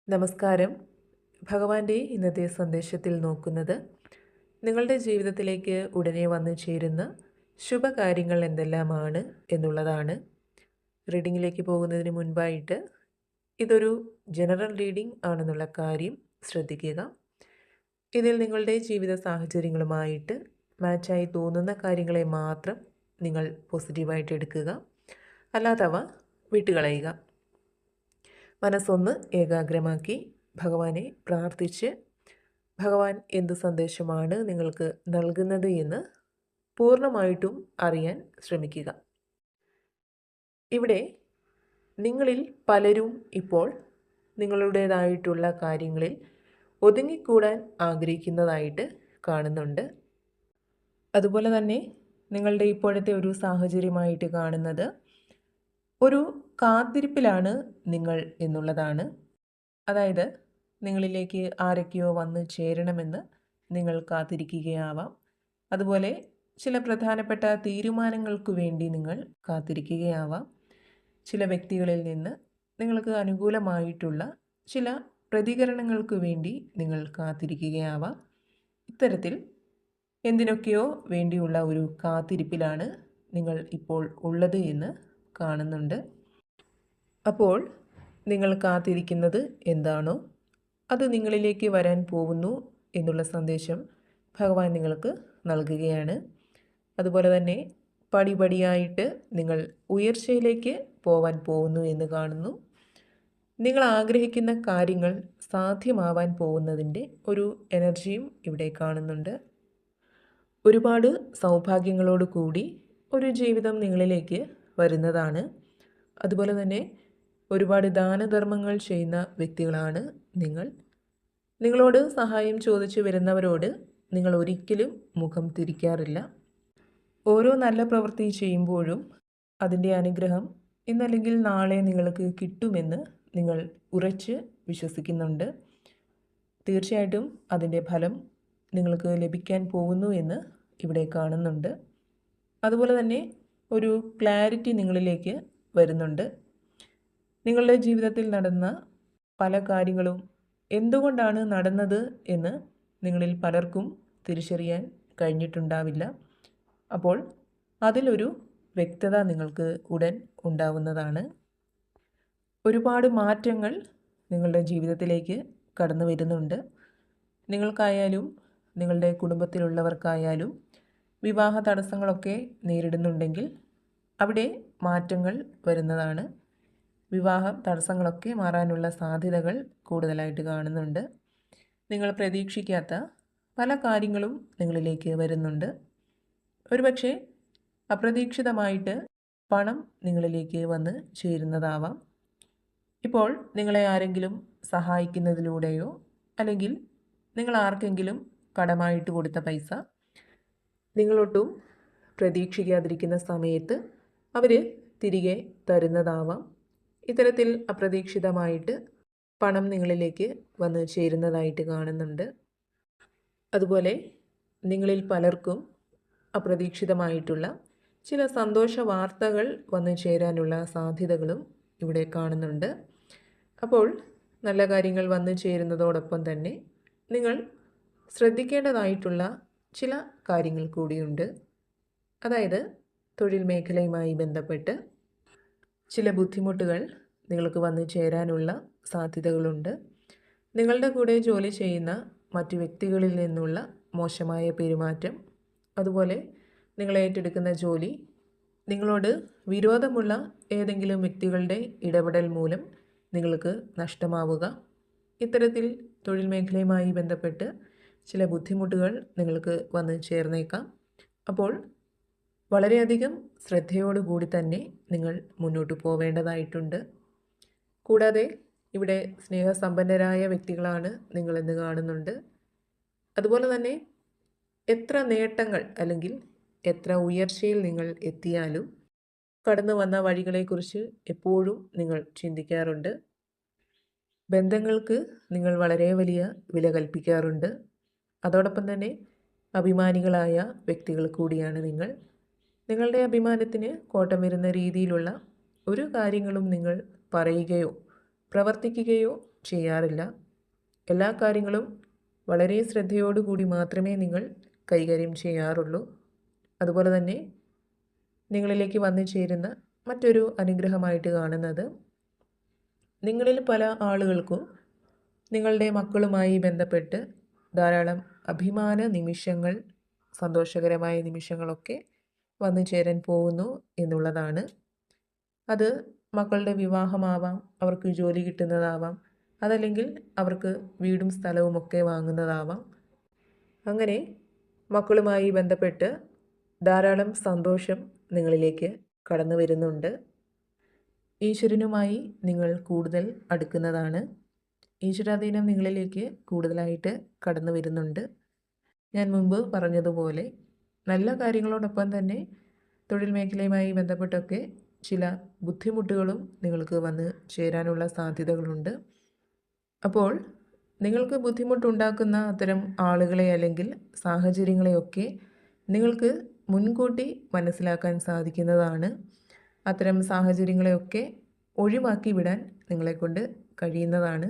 നമസ്കാരം. ഭഗവാന്റെ ഇന്നത്തെ സന്ദേശത്തിൽ നോക്കുന്നത് നിങ്ങളുടെ ജീവിതത്തിലേക്ക് ഉടനെ വന്നു ചേരുന്ന ശുഭകാര്യങ്ങൾ എന്തെല്ലാമാണ് എന്നുള്ളതാണ്. റീഡിങ്ങിലേക്ക് പോകുന്നതിന് മുൻപായിട്ട് ഇതൊരു ജനറൽ റീഡിംഗ് ആണെന്നുള്ള കാര്യം ശ്രദ്ധിക്കുക. ഇതിൽ നിങ്ങളുടെ ജീവിത സാഹചര്യങ്ങളുമായിട്ട് മാച്ചായി തോന്നുന്ന കാര്യങ്ങളെ മാത്രം നിങ്ങൾ പോസിറ്റീവായിട്ട് എടുക്കുക, അല്ലാത്തവ വിട്ടുകളയുക. മനസ്സൊന്ന് ഏകാഗ്രമാക്കി ഭഗവാനെ പ്രാർത്ഥിച്ച് ഭഗവാൻ എന്ത് സന്ദേശമാണ് നിങ്ങൾക്ക് നൽകുന്നത് എന്ന് പൂർണ്ണമായിട്ടും അറിയാൻ ശ്രമിക്കുക. ഇവിടെ നിങ്ങളിൽ പലരും ഇപ്പോൾ നിങ്ങളുടേതായിട്ടുള്ള കാര്യങ്ങളിൽ ഒതുങ്ങിക്കൂടാൻ ആഗ്രഹിക്കുന്നതായിട്ട് കാണുന്നുണ്ട്. അതുപോലെ തന്നെ നിങ്ങളുടെ ഇപ്പോഴത്തെ ഒരു സാഹചര്യമായിട്ട് കാണുന്നത് ഒരു കാത്തിരിപ്പിലാണ് നിങ്ങൾ എന്നുള്ളതാണ്. അതായത് നിങ്ങളിലേക്ക് ആരൊക്കെയോ വന്ന് ചേരണമെന്ന് നിങ്ങൾ കാത്തിരിക്കുകയാവാം. അതുപോലെ ചില പ്രധാനപ്പെട്ട തീരുമാനങ്ങൾക്ക് വേണ്ടി നിങ്ങൾ കാത്തിരിക്കുകയാവാം. ചില വ്യക്തികളിൽ നിന്ന് നിങ്ങൾക്ക് അനുകൂലമായിട്ടുള്ള ചില പ്രതികരണങ്ങൾക്ക് വേണ്ടി നിങ്ങൾ കാത്തിരിക്കുകയാവാം. ഇത്തരത്തിൽ എന്തിനൊക്കെയോ വേണ്ടിയുള്ള ഒരു കാത്തിരിപ്പിലാണ് നിങ്ങൾ ഇപ്പോൾ ഉള്ളത് എന്ന് കാണുന്നുണ്ട്. അപ്പോൾ നിങ്ങൾ കാത്തിരിക്കുന്നത് എന്താണോ അത് നിങ്ങളിലേക്ക് വരാൻ പോകുന്നു എന്നുള്ള സന്ദേശം ഭഗവാൻ നിങ്ങൾക്ക് നൽകുകയാണ്. അതുപോലെ തന്നെ പടിപടിയായിട്ട് നിങ്ങൾ ഉയർച്ചയിലേക്ക് പോവാൻ പോകുന്നു എന്ന് കാണുന്നു. നിങ്ങൾ ആഗ്രഹിക്കുന്ന കാര്യങ്ങൾ സാധ്യമാവാൻ പോകുന്നതിൻ്റെ ഒരു എനർജിയും ഇവിടെ കാണുന്നുണ്ട്. ഒരുപാട് സൗഭാഗ്യങ്ങളോട് കൂടി ഒരു ജീവിതം നിങ്ങളിലേക്ക് വരുന്നതാണ്. അതുപോലെ തന്നെ ഒരുപാട് ദാനധർമ്മങ്ങൾ ചെയ്യുന്ന വ്യക്തികളാണ് നിങ്ങൾ. നിങ്ങളോട് സഹായം ചോദിച്ചു വരുന്നവരോട് നിങ്ങൾ ഒരിക്കലും മുഖം തിരിക്കാറില്ല. ഓരോ നല്ല പ്രവൃത്തി ചെയ്യുമ്പോഴും അതിൻ്റെ അനുഗ്രഹം ഇന്നല്ലെങ്കിൽ നാളെ നിങ്ങൾക്ക് കിട്ടുമെന്ന് നിങ്ങൾ ഉറച്ച് വിശ്വസിക്കുന്നുണ്ട്. തീർച്ചയായിട്ടും അതിൻ്റെ ഫലം നിങ്ങൾക്ക് ലഭിക്കാൻ പോകുന്നു എന്ന് ഇവിടെ കാണുന്നുണ്ട്. അതുപോലെ തന്നെ ഒരു ക്ലാരിറ്റി നിങ്ങളിലേക്ക് വരുന്നുണ്ട്. നിങ്ങളുടെ ജീവിതത്തിൽ നടന്ന പല കാര്യങ്ങളും എന്തുകൊണ്ടാണ് നടന്നത് എന്ന് നിങ്ങളിൽ പലർക്കും തിരിച്ചറിയാൻ കഴിഞ്ഞിട്ടുണ്ടാവില്ല. അപ്പോൾ അതിലൊരു വ്യക്തത നിങ്ങൾക്ക് ഉടൻ ഉണ്ടാവുന്നതാണ്. ഒരുപാട് മാറ്റങ്ങൾ നിങ്ങളുടെ ജീവിതത്തിലേക്ക് കടന്നു വരുന്നുണ്ട്. നിങ്ങൾക്കായാലും നിങ്ങളുടെ കുടുംബത്തിലുള്ളവർക്കായാലും വിവാഹ തടസ്സങ്ങളൊക്കെ നേരിടുന്നുണ്ടെങ്കിൽ അവിടെ മാറ്റങ്ങൾ വരുന്നതാണ്. വിവാഹ തടസ്സങ്ങളൊക്കെ മാറാനുള്ള സാധ്യതകൾ കൂടുതലായിട്ട് കാണുന്നുണ്ട്. നിങ്ങൾ പ്രതീക്ഷിക്കാത്ത പല കാര്യങ്ങളും നിങ്ങളിലേക്ക് വരുന്നുണ്ട്. ഒരുപക്ഷെ അപ്രതീക്ഷിതമായിട്ട് പണം നിങ്ങളിലേക്ക് വന്ന് ചേരുന്നതാവാം. ഇപ്പോൾ നിങ്ങളെ ആരെങ്കിലും സഹായിക്കുന്നതിലൂടെയോ അല്ലെങ്കിൽ നിങ്ങൾ ആർക്കെങ്കിലും കടമായിട്ട് കൊടുത്ത പൈസ നിങ്ങളൊട്ടും പ്രതീക്ഷിക്കാതിരിക്കുന്ന സമയത്ത് അവർ തിരികെ തരുന്നതാവാം. ഇത്തരത്തിൽ അപ്രതീക്ഷിതമായിട്ട് പണം നിങ്ങളിലേക്ക് വന്ന് ചേരുന്നതായിട്ട് കാണുന്നുണ്ട്. അതുപോലെ നിങ്ങളിൽ പലർക്കും അപ്രതീക്ഷിതമായിട്ടുള്ള ചില സന്തോഷ വാർത്തകൾ വന്നു ചേരാനുള്ള സാധ്യതകളും ഇവിടെ കാണുന്നുണ്ട്. അപ്പോൾ നല്ല കാര്യങ്ങൾ വന്നു ചേരുന്നതോടൊപ്പം തന്നെ നിങ്ങൾ ശ്രദ്ധിക്കേണ്ടതായിട്ടുള്ള ചില കാര്യങ്ങൾ കൂടിയുണ്ട്. അതായത് തൊഴിൽ മേഖലയുമായി ബന്ധപ്പെട്ട് ചില ബുദ്ധിമുട്ടുകൾ നിങ്ങൾക്ക് വന്നു ചേരാനുള്ള സാധ്യതകളുണ്ട്. നിങ്ങളുടെ കൂടെ ജോലി ചെയ്യുന്ന മറ്റു വ്യക്തികളിൽ നിന്നുള്ള മോശമായ പെരുമാറ്റം, അതുപോലെ നിങ്ങൾ ഏറ്റെടുക്കുന്ന ജോലി നിങ്ങളോട് വിരോധമുള്ള ഏതെങ്കിലും വ്യക്തികളുടെ ഇടപെടൽ മൂലം നിങ്ങൾക്ക് നഷ്ടമാവുക, ഇത്തരത്തിൽ തൊഴിൽ മേഖലയുമായി ബന്ധപ്പെട്ട് ചില ബുദ്ധിമുട്ടുകൾ നിങ്ങൾക്ക് വന്ന് ചേർന്നേക്കാം. അപ്പോൾ വളരെയധികം ശ്രദ്ധയോടുകൂടി തന്നെ നിങ്ങൾ മുന്നോട്ട് പോവേണ്ടതായിട്ടുണ്ട്. കൂടാതെ ഇവിടെ സ്നേഹസമ്പന്നരായ വ്യക്തികളാണ് നിങ്ങളെന്ന് കാണുന്നുണ്ട്. അതുപോലെ തന്നെ എത്ര നേട്ടങ്ങൾ അല്ലെങ്കിൽ എത്ര ഉയർച്ചയിൽ നിങ്ങൾ എത്തിയാലും കടന്നു വന്ന വഴികളെക്കുറിച്ച് എപ്പോഴും നിങ്ങൾ ചിന്തിക്കാറുണ്ട്. ബന്ധങ്ങൾക്ക് നിങ്ങൾ വളരെ വലിയ വില കൽപ്പിക്കാറുണ്ട്. അതോടൊപ്പം തന്നെ അഭിമാനികളായ വ്യക്തികൾ കൂടിയാണ് നിങ്ങൾ. നിങ്ങളുടെ അഭിമാനത്തിന് കോട്ടം വരുന്ന രീതിയിലുള്ള ഒരു കാര്യങ്ങളും നിങ്ങൾ പറയുകയോ പ്രവർത്തിക്കുകയോ ചെയ്യാറില്ല. എല്ലാ കാര്യങ്ങളും വളരെ ശ്രദ്ധയോടുകൂടി മാത്രമേ നിങ്ങൾ കൈകാര്യം ചെയ്യാറുള്ളൂ. അതുപോലെ തന്നെ നിങ്ങളിലേക്ക് വന്നു ചേരുന്ന മറ്റൊരു അനുഗ്രഹമായിട്ട് കാണുന്നത്, നിങ്ങളിൽ പല ആളുകൾക്കും നിങ്ങളുടെ മക്കളുമായി ബന്ധപ്പെട്ട് ധാരാളം അഭിമാന നിമിഷങ്ങൾ, സന്തോഷകരമായ നിമിഷങ്ങളൊക്കെ വന്നു ചേരാൻ പോകുന്നു എന്നുള്ളതാണ്. അത് മക്കളുടെ വിവാഹമാവാം, അവർക്ക് ജോലി കിട്ടുന്നതാവാം, അതല്ലെങ്കിൽ അവർക്ക് വീടും സ്ഥലവും ഒക്കെ വാങ്ങുന്നതാവാം. അങ്ങനെ മക്കളുമായി ബന്ധപ്പെട്ട് ധാരാളം സന്തോഷം നിങ്ങളിലേക്ക് കടന്നു വരുന്നുണ്ട്. ഈശ്വരനുമായി നിങ്ങൾ കൂടുതൽ അടുക്കുന്നതാണ്. ഈശ്വരാധീനം നിങ്ങളിലേക്ക് കൂടുതലായിട്ട് കടന്നു വരുന്നുണ്ട്. ഞാൻ മുമ്പ് പറഞ്ഞതുപോലെ നല്ല കാര്യങ്ങളോടൊപ്പം തന്നെ തൊഴിൽ മേഖലയുമായി ബന്ധപ്പെട്ടൊക്കെ ചില ബുദ്ധിമുട്ടുകളും നിങ്ങൾക്ക് വന്ന് ചേരാനുള്ള സാധ്യതകളുണ്ട്. അപ്പോൾ നിങ്ങൾക്ക് ബുദ്ധിമുട്ടുണ്ടാക്കുന്ന അത്തരം ആളുകളെ അല്ലെങ്കിൽ സാഹചര്യങ്ങളെയൊക്കെ നിങ്ങൾക്ക് മുൻകൂട്ടി മനസ്സിലാക്കാൻ സാധിക്കുന്നതാണ്. അത്തരം സാഹചര്യങ്ങളെയൊക്കെ ഒഴിവാക്കി വിടാൻ നിങ്ങളെക്കൊണ്ട് കഴിയുന്നതാണ്.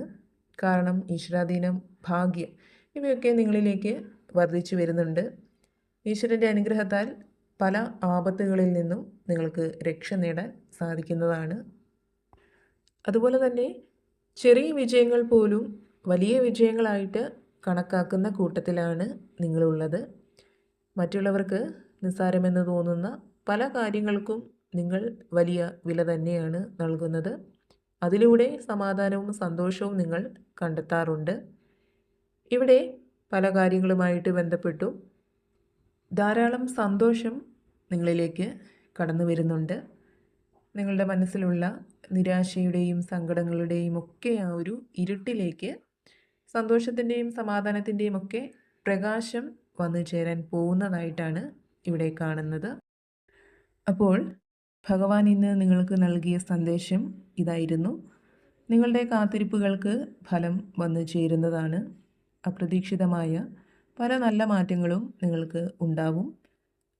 കാരണം ഈശ്വരാധീനം, ഭാഗ്യം ഇവയൊക്കെ നിങ്ങളിലേക്ക് വർദ്ധിച്ചു വരുന്നുണ്ട്. ഈശ്വരൻ്റെ അനുഗ്രഹത്താൽ പല ആപത്തുകളിൽ നിന്നും നിങ്ങൾക്ക് രക്ഷ നേടാൻ സാധിക്കുന്നതാണ്. അതുപോലെ തന്നെ ചെറിയ വിജയങ്ങൾ പോലും വലിയ വിജയങ്ങളായിട്ട് കണക്കാക്കുന്ന കൂട്ടത്തിലാണ് നിങ്ങളുള്ളത്. മറ്റുള്ളവർക്ക് നിസ്സാരമെന്ന് തോന്നുന്ന പല കാര്യങ്ങൾക്കും നിങ്ങൾ വലിയ വില തന്നെയാണ് നൽകുന്നത്. അതിലൂടെ സമാധാനവും സന്തോഷവും നിങ്ങൾ കണ്ടെത്താറുണ്ട്. ഇവിടെ പല കാര്യങ്ങളുമായിട്ട് ബന്ധപ്പെട്ടു ധാരാളം സന്തോഷം നിങ്ങളിലേക്ക് കടന്നു വരുന്നുണ്ട്. നിങ്ങളുടെ മനസ്സിലുള്ള നിരാശയുടെയും സങ്കടങ്ങളുടെയും ഒക്കെ ആ ഒരു ഇരുട്ടിലേക്ക് സന്തോഷത്തിൻ്റെയും സമാധാനത്തിൻ്റെയും ഒക്കെ പ്രകാശം വന്നു ചേരാൻ പോകുന്നതായിട്ടാണ് ഇവിടെ കാണുന്നത്. അപ്പോൾ ഭഗവാൻ ഇന്ന് നിങ്ങൾക്ക് നൽകിയ സന്ദേശം ഇതായിരുന്നു. നിങ്ങളുടെ കാത്തിരിപ്പുകൾക്ക് ഫലം വന്നു ചേരുന്നതാണ്. അപ്രതീക്ഷിതമായ പല നല്ല മാറ്റങ്ങളും നിങ്ങൾക്ക് ഉണ്ടാവും.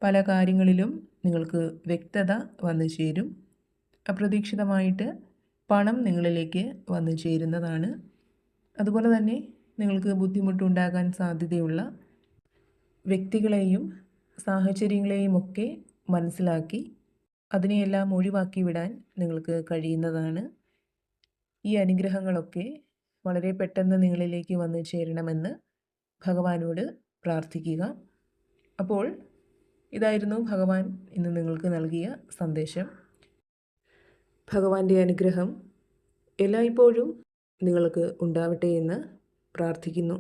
പല കാര്യങ്ങളിലും നിങ്ങൾക്ക് വ്യക്തത വന്നു ചേരും. അപ്രതീക്ഷിതമായിട്ട് പണം നിങ്ങളിലേക്ക് വന്നു ചേരുന്നതാണ്. അതുപോലെ തന്നെ നിങ്ങൾക്ക് ബുദ്ധിമുട്ടുണ്ടാകാൻ സാധ്യതയുള്ള വ്യക്തികളെയും സാഹചര്യങ്ങളെയും ഒക്കെ മനസ്സിലാക്കി അതിനെയെല്ലാം ഒഴിവാക്കി വിടാൻ നിങ്ങൾക്ക് കഴിയുന്നതാണ്. ഈ അനുഗ്രഹങ്ങളൊക്കെ വളരെ പെട്ടെന്ന് നിങ്ങളിലേക്ക് വന്നു ചേരണമെന്ന് ഭഗവാനോട് പ്രാർത്ഥിക്കുക. അപ്പോൾ ഇതായിരുന്നു ഭഗവാൻ ഇന്ന് നിങ്ങൾക്ക് നൽകിയ സന്ദേശം. ഭഗവാന്റെ അനുഗ്രഹം എല്ലായ്പ്പോഴും നിങ്ങൾക്ക് ഉണ്ടാവട്ടെ എന്ന് പ്രാർത്ഥിക്കുന്നു.